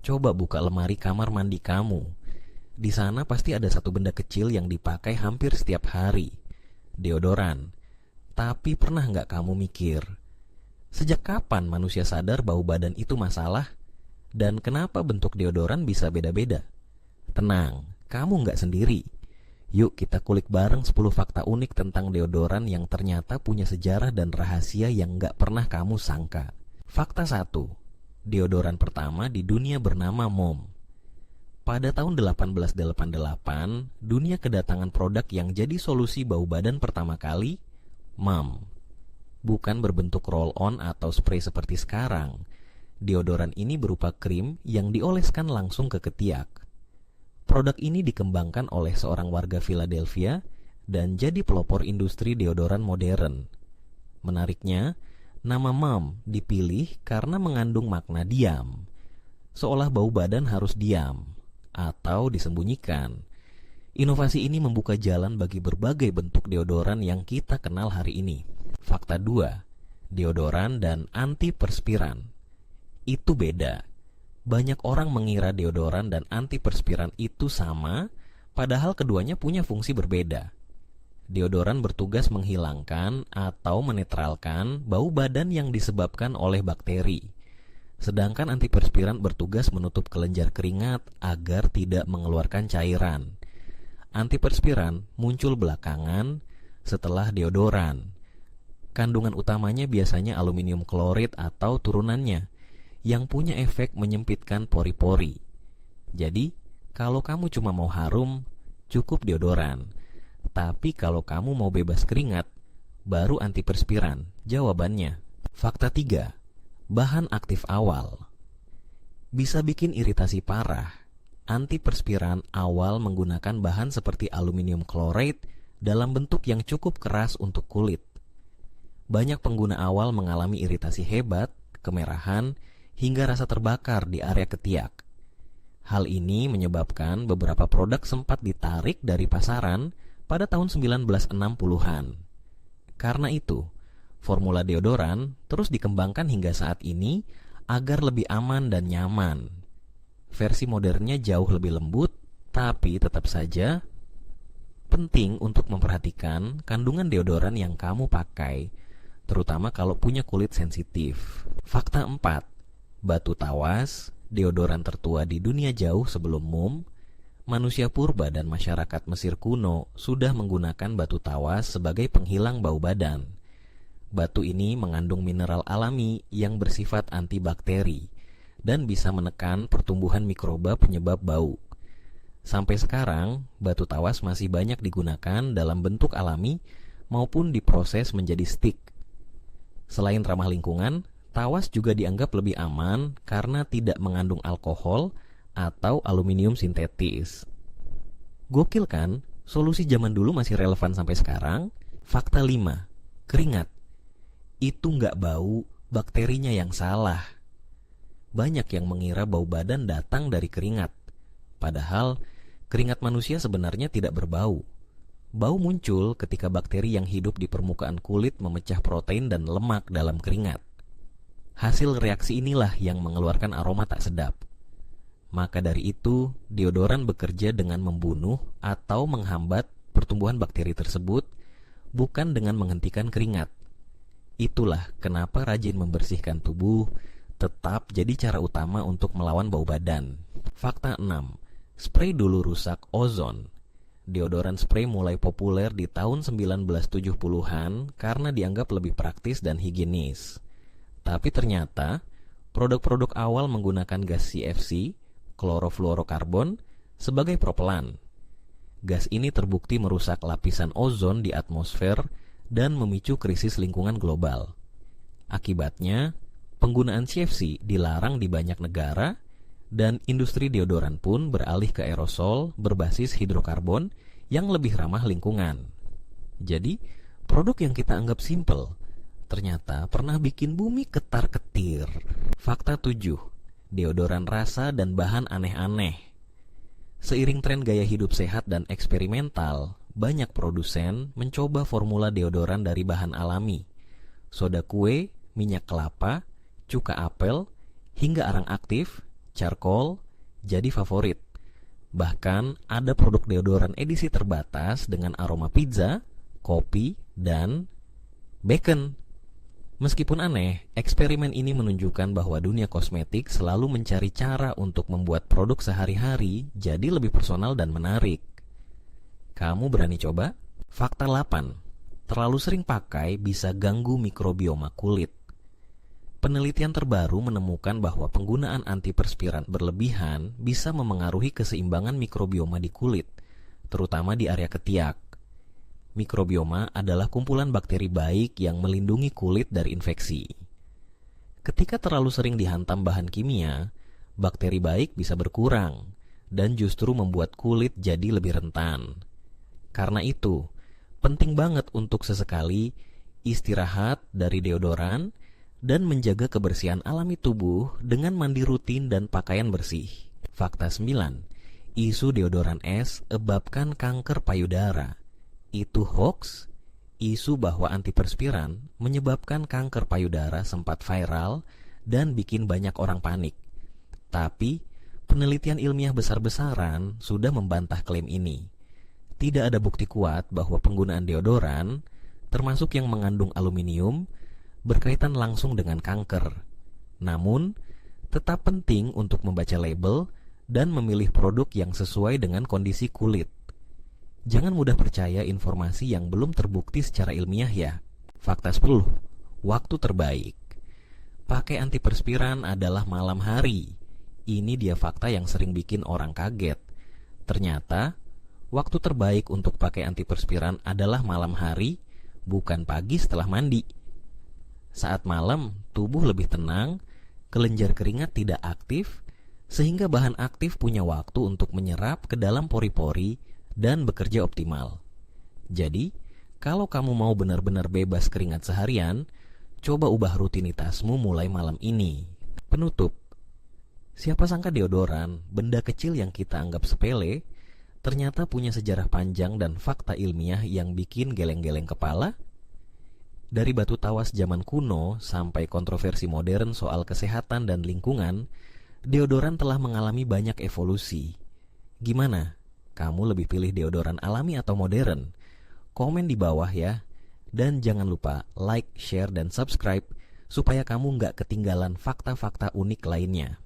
Coba buka lemari kamar mandi kamu. Di sana pasti ada satu benda kecil yang dipakai hampir setiap hari. Deodoran. Tapi pernah nggak kamu mikir, sejak kapan manusia sadar bau badan itu masalah? Dan kenapa bentuk deodoran bisa beda-beda? Tenang, kamu nggak sendiri. Yuk kita kulik bareng 10 fakta unik tentang deodoran yang ternyata punya sejarah dan rahasia yang nggak pernah kamu sangka. Fakta 1. Deodoran pertama di dunia bernama Mom. Pada tahun 1888, dunia kedatangan produk yang jadi solusi bau badan pertama kali, Mom. Bukan berbentuk roll-on atau spray seperti sekarang. Deodoran ini berupa krim yang dioleskan langsung ke ketiak. Produk ini dikembangkan oleh seorang warga Philadelphia dan jadi pelopor industri deodoran modern. Menariknya, nama Mom dipilih karena mengandung makna diam. Seolah bau badan harus diam atau disembunyikan. Inovasi ini membuka jalan bagi berbagai bentuk deodoran yang kita kenal hari ini. Fakta 2. Deodoran dan antiperspiran. Itu beda. Banyak orang mengira deodoran dan antiperspiran itu sama, padahal keduanya punya fungsi berbeda. Deodoran bertugas menghilangkan atau menetralkan bau badan yang disebabkan oleh bakteri. Sedangkan antiperspiran bertugas menutup kelenjar keringat agar tidak mengeluarkan cairan. Antiperspiran muncul belakangan setelah deodoran. Kandungan utamanya biasanya aluminium klorid atau turunannya, yang punya efek menyempitkan pori-pori. Jadi, kalau kamu cuma mau harum, cukup deodoran. Tapi kalau kamu mau bebas keringat, baru antiperspiran. Jawabannya. Fakta 3. Bahan aktif awal. Bisa bikin iritasi parah. Antiperspiran awal menggunakan bahan seperti aluminium klorid dalam bentuk yang cukup keras untuk kulit. Banyak pengguna awal mengalami iritasi hebat, kemerahan, hingga rasa terbakar di area ketiak. Hal ini menyebabkan beberapa produk sempat ditarik dari pasaran pada tahun 1960-an. Karena itu, formula deodoran terus dikembangkan hingga saat ini agar lebih aman dan nyaman. Versi modernnya jauh lebih lembut, tapi tetap saja penting untuk memperhatikan kandungan deodoran yang kamu pakai, terutama kalau punya kulit sensitif. Fakta 4. Batu tawas, deodoran tertua di dunia jauh sebelum Mom. Manusia purba dan masyarakat Mesir kuno sudah menggunakan batu tawas sebagai penghilang bau badan. Batu ini mengandung mineral alami yang bersifat antibakteri dan bisa menekan pertumbuhan mikroba penyebab bau. Sampai sekarang, batu tawas masih banyak digunakan dalam bentuk alami maupun diproses menjadi stik. Selain ramah lingkungan, tawas juga dianggap lebih aman karena tidak mengandung alkohol atau aluminium sintetis. Gokil kan? Solusi zaman dulu masih relevan sampai sekarang. Fakta 5. Keringat. Itu nggak bau, bakterinya yang salah. Banyak yang mengira bau badan datang dari keringat. Padahal, keringat manusia sebenarnya tidak berbau. Bau muncul ketika bakteri yang hidup di permukaan kulit memecah protein dan lemak dalam keringat. Hasil reaksi inilah yang mengeluarkan aroma tak sedap. Maka dari itu, deodoran bekerja dengan membunuh atau menghambat pertumbuhan bakteri tersebut, bukan dengan menghentikan keringat. Itulah kenapa rajin membersihkan tubuh tetap jadi cara utama untuk melawan bau badan. Fakta 6. Spray dulu rusak ozon. Deodoran spray mulai populer di tahun 1970-an karena dianggap lebih praktis dan higienis. Tapi ternyata, produk-produk awal menggunakan gas CFC, klorofluorokarbon, sebagai propelan. Gas ini terbukti merusak lapisan ozon di atmosfer dan memicu krisis lingkungan global. Akibatnya, penggunaan CFC dilarang di banyak negara, dan industri deodoran pun beralih ke aerosol berbasis hidrokarbon yang lebih ramah lingkungan. Jadi, produk yang kita anggap simpel ternyata pernah bikin bumi ketar-ketir. Fakta 7. Deodoran rasa dan bahan aneh-aneh. Seiring tren gaya hidup sehat dan eksperimental, banyak produsen mencoba formula deodoran dari bahan alami. Soda kue, minyak kelapa, cuka apel, hingga arang aktif charcoal jadi favorit. Bahkan ada produk deodoran edisi terbatas dengan aroma pizza, kopi, dan bacon. Meskipun aneh, eksperimen ini menunjukkan bahwa dunia kosmetik selalu mencari cara untuk membuat produk sehari-hari jadi lebih personal dan menarik. Kamu berani coba? Fakta 8. Terlalu sering pakai bisa ganggu mikrobioma kulit. Penelitian terbaru menemukan bahwa penggunaan antiperspiran berlebihan bisa memengaruhi keseimbangan mikrobioma di kulit, terutama di area ketiak. Mikrobioma adalah kumpulan bakteri baik yang melindungi kulit dari infeksi. Ketika terlalu sering dihantam bahan kimia, bakteri baik bisa berkurang dan justru membuat kulit jadi lebih rentan. Karena itu, penting banget untuk sesekali istirahat dari deodoran dan menjaga kebersihan alami tubuh dengan mandi rutin dan pakaian bersih. Fakta 9. Isu deodoran es sebabkan kanker payudara. Itu hoax? Isu bahwa antiperspiran menyebabkan kanker payudara sempat viral dan bikin banyak orang panik. Tapi, penelitian ilmiah besar-besaran sudah membantah klaim ini. Tidak ada bukti kuat bahwa penggunaan deodoran, termasuk yang mengandung aluminium, berkaitan langsung dengan kanker. Namun, tetap penting untuk membaca label dan memilih produk yang sesuai dengan kondisi kulit. Jangan mudah percaya informasi yang belum terbukti secara ilmiah ya. Fakta 10. Waktu terbaik. Pakai antiperspiran adalah malam hari. Ini dia fakta yang sering bikin orang kaget. Ternyata, waktu terbaik untuk pakai antiperspiran adalah malam hari, bukan pagi setelah mandi. Saat malam, tubuh lebih tenang, kelenjar keringat tidak aktif, sehingga bahan aktif punya waktu untuk menyerap ke dalam pori-pori dan bekerja optimal. Jadi, kalau kamu mau benar-benar bebas keringat seharian, coba ubah rutinitasmu mulai malam ini. Penutup, siapa sangka deodoran, benda kecil yang kita anggap sepele, ternyata punya sejarah panjang dan fakta ilmiah yang bikin geleng-geleng kepala? Dari batu tawas zaman kuno sampai kontroversi modern soal kesehatan dan lingkungan, deodoran telah mengalami banyak evolusi. Gimana? Kamu lebih pilih deodoran alami atau modern? Komen di bawah ya. Dan jangan lupa like, share, dan subscribe supaya kamu nggak ketinggalan fakta-fakta unik lainnya.